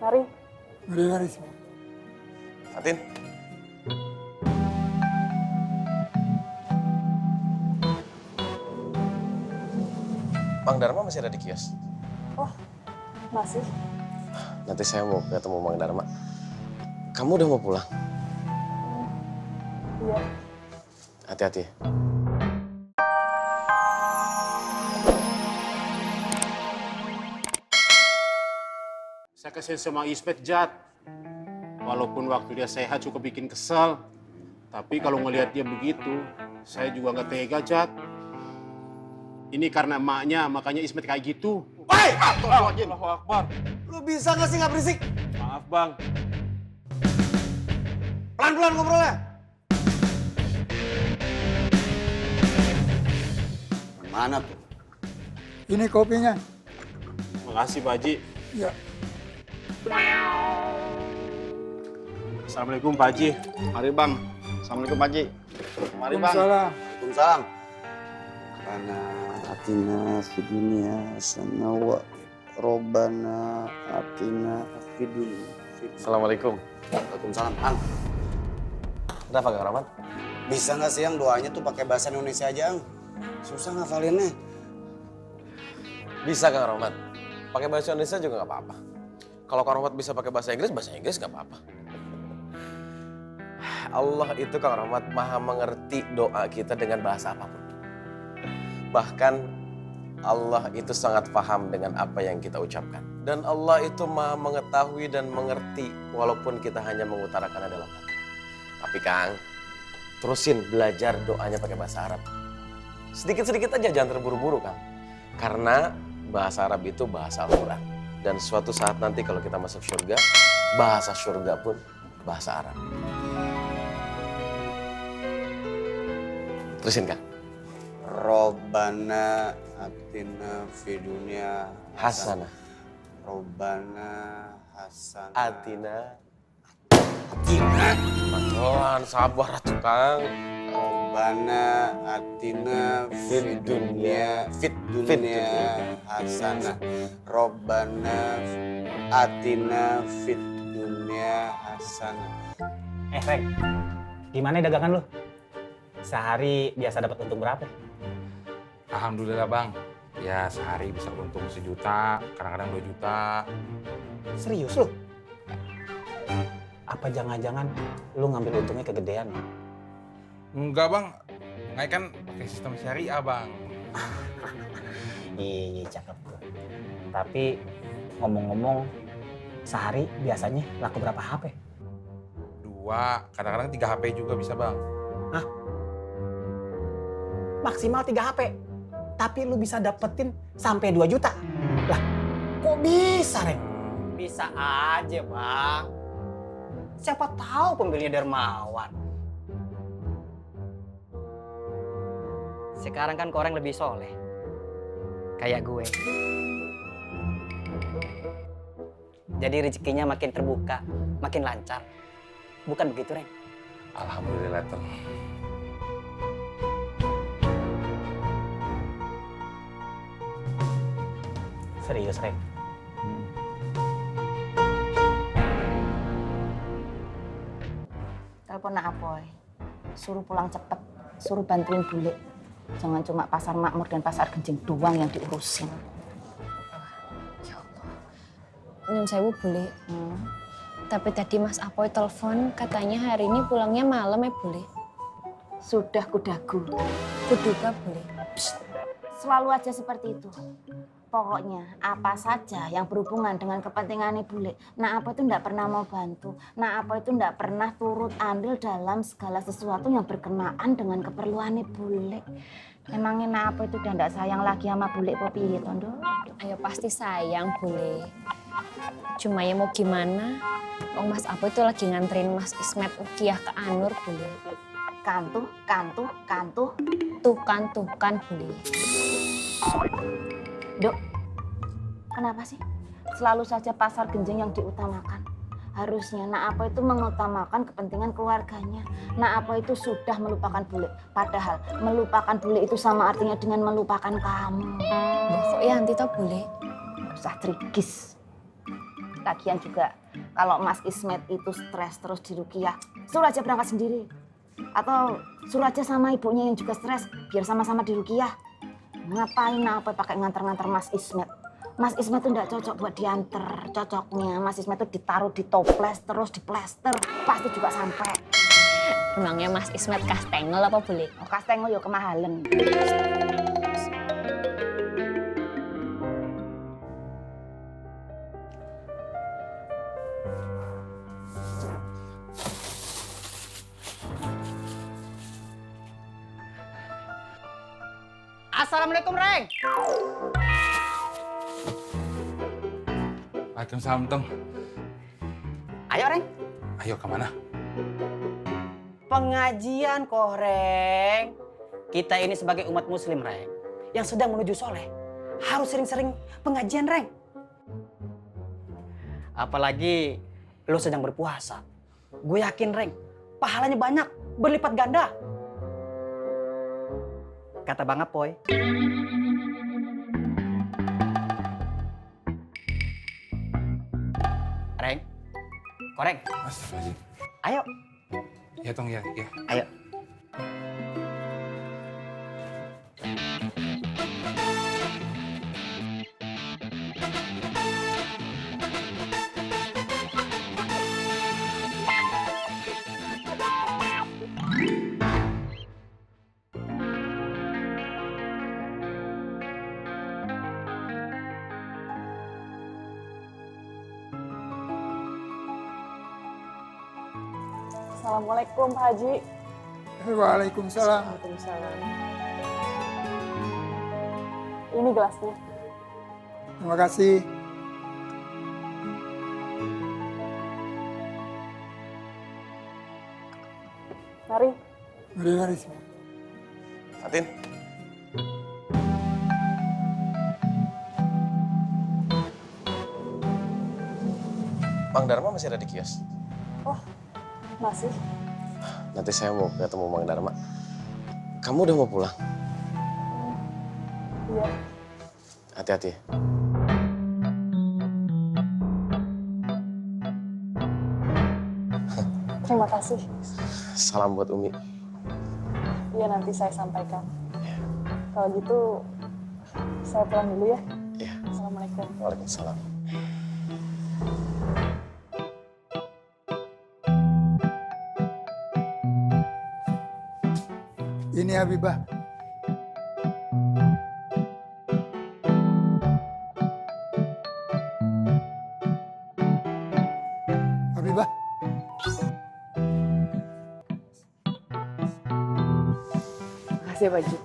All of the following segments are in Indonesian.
Mari. Mari. Fatin. Bang Dharma masih ada di kios? Oh, masih. Nanti saya mau ketemu Bang Dharma. Kamu udah mau pulang? Iya. Hati-hati. Saya kasihan sama Ismet, Jat. Walaupun waktu dia sehat cukup bikin kesel. Tapi kalau ngelihat dia begitu, saya juga nggak tega, Jat. Ini karena emaknya, makanya Ismet kayak gitu. Woi! Allahu Akbar. Lu bisa nggak sih nggak berisik? Maaf, Bang. Pelan-pelan ngobrolnya. Mana tuh? Ini kopinya. Makasih, Pak Haji. Ya. Assalamualaikum, Pak Haji. Mari Bang. Assalamualaikum Pak Haji. Mari Bang. Waalaikumsalam. Waalaikumsalam. Karena atina fid dunya hasanah wa robbana atina fid dunya. Assalamualaikum. Waalaikumsalam. Ang, Kenapa Kang Rahmat? bisa nggak sih yang doanya tuh pakai bahasa Indonesia aja, Ang? Susah ngafalinnya. Bisa Kang Rahmat. Pakai bahasa Indonesia juga nggak apa-apa. Kalau Kang Rahmat bisa pakai bahasa Inggris nggak apa-apa. Allah itu Kang Rahmat maha mengerti doa kita dengan bahasa apapun. Bahkan Allah itu sangat paham dengan apa yang kita ucapkan. Dan Allah itu maha mengetahui dan mengerti walaupun kita hanya mengutarakannya dalam hati. Tapi Kang, terusin belajar doanya pakai bahasa Arab. Sedikit-sedikit aja, jangan terburu-buru Kang. Karena bahasa Arab itu bahasa Al-Quran. Dan suatu saat nanti kalau kita masuk surga, bahasa surga pun bahasa Arab. Terusin Kang. Robbana atina fid dunya Hasanah. Robbana hasanah. Atina. Pelan, sabar atuh Kang. Robbana atina fid dunya hasanah. Robbana atina fid dunya hasanah. Reng, gimana dagangan lu? Sehari biasa dapat untung berapa? Alhamdulillah Bang, ya sehari bisa untung 1 juta, kadang-kadang 2 juta. Serius lu? Apa jangan-jangan lu ngambil untungnya kegedean? Enggak Bang, nggak kan pakai sistem syariah Bang. Iya, cakep tuh. Tapi ngomong-ngomong, sehari biasanya laku berapa HP? 2, kadang-kadang 3 HP juga bisa Bang. Hah? Maksimal 3 HP, tapi lu bisa dapetin sampai 2 juta. Lah, kok bisa, Reng? Bisa aja, Bang. Siapa tahu pembelinya dermawan. Sekarang kan koreng lebih soleh. Kayak gue. Jadi rezekinya makin terbuka, makin lancar. Bukan begitu, Reng? Alhamdulillah tuh. Serius, Reng? Telepon nak Apoy. Suruh pulang cepet. Suruh bantuin bule. Jangan cuma pasar makmur dan pasar genjing doang yang diurusin. Ya Allah. Nyun sewu boleh. Tapi tadi Mas Apoy telepon katanya hari ini pulangnya malam ya boleh. Sudah kudagu. Kuduga boleh. Selalu aja seperti itu. Pokoknya apa saja yang berhubungan dengan kepentingannya bule. Nah apa itu ndak pernah mau bantu. Nah apa itu ndak pernah turut andil dalam segala sesuatu yang berkenaan dengan keperluannya bule. Emangnya nah apa itu udah ndak sayang lagi sama bule Popi Tondo? Ayo pasti sayang boleh. Cuma ya mau gimana? Wong Mas Apoy itu lagi nganterin Mas Ismet Ukiah ke Anur boleh. Kantuh. Tuh kan boleh. Dok, kenapa sih selalu saja pasar genjing yang diutamakan? Harusnya nak apa itu mengutamakan kepentingan keluarganya. Nak apa itu sudah melupakan bule. Padahal melupakan bule itu sama artinya dengan melupakan kamu. Loh, kok ya anti tau boleh? Usah trigis. Lagian juga kalau Mas Ismet itu stres terus di Rukiah, suruh aja berangkat sendiri. Atau suruh aja sama ibunya yang juga stres, biar sama-sama di Rukiah. Ngapain apa pakai nganter-nganter Mas Ismet? Mas Ismet tuh enggak cocok buat diantar. Cocoknya Mas Ismet tuh ditaruh di toples terus diplester, pasti juga sampai. Emangnya Mas Ismet kastengel apa boleh? Oh, kastengel yo kemahalan. Assalamualaikum, Reng. Waalaikumsalam, Tong. Ayo, Reng. Ayo kemana? Pengajian kok, Reng. Kita ini sebagai umat muslim, Reng, yang sedang menuju soleh, harus sering-sering pengajian, Reng. Apalagi lo sedang berpuasa. Gue yakin, Reng, pahalanya banyak, berlipat ganda. Kata Bang Apoy. Reng, koreng, Astagfirullahaladzim. ayo, Ya, Tong, ya. ayo. Assalamualaikum Pak Haji. Waalaikumsalam. Waalaikumsalam. Ini gelasnya. Terima kasih. Mari. Mari. Fatin. Bang Dharma masih ada di kios. Oh, masih. Nanti saya mau ketemu Bang Dharma. Kamu udah mau pulang? Iya. Hati-hati ya. Terima kasih. Salam buat Umi. Iya, nanti saya sampaikan. Kalau gitu, saya pulang dulu ya. Iya. Assalamualaikum. Waalaikumsalam. Ini Habibah. Habibah. Makasih ya, Pak Haji.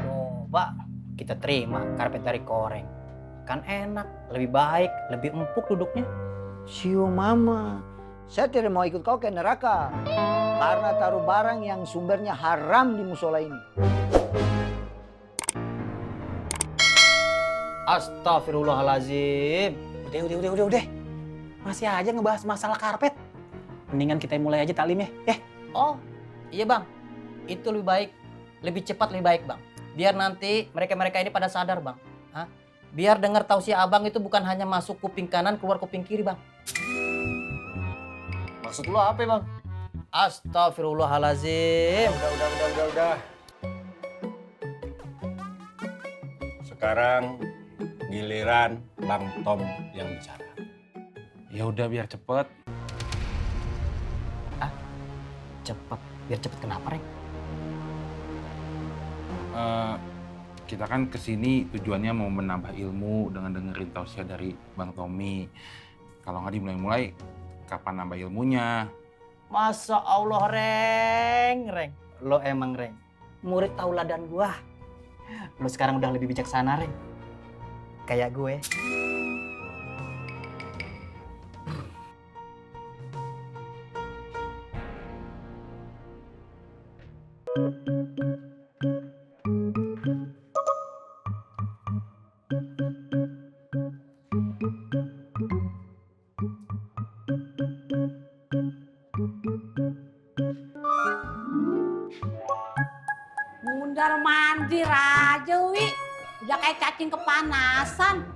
Coba kita terima karpet dari koreng. Kan enak, lebih baik, lebih empuk duduknya. Siu mama, saya tidak mau ikut kau ke neraka. Karena taruh barang yang sumbernya haram di musola ini. Astagfirullahalazim. Udah. Masih aja ngebahas masalah karpet. Mendingan kita mulai aja taklim ya. Oh, iya Bang. Itu lebih baik, lebih cepat lebih baik Bang. Biar nanti mereka-mereka ini pada sadar Bang. Hah? Biar dengar tausiah Abang itu bukan hanya masuk kuping kanan, keluar kuping kiri Bang. Maksud lo apa, Bang? Astagfirullahalazim. Udah. Sekarang giliran Bang Tom yang bicara. Ya udah biar cepet. Cepet, biar cepet kenapa, Reng? Kita kan kesini tujuannya mau menambah ilmu dengan dengerin tausiah dari Bang Tommy. Kalau nggak dimulai-mulai, kapan nambah ilmunya? Masya Allah, Reng. Lo emang, Reng, murid tauladan gua. Lo sekarang udah lebih bijaksana, Reng. Kayak gue. Mundar mandir aja, Wi. Udah kayak cacing kepanasan.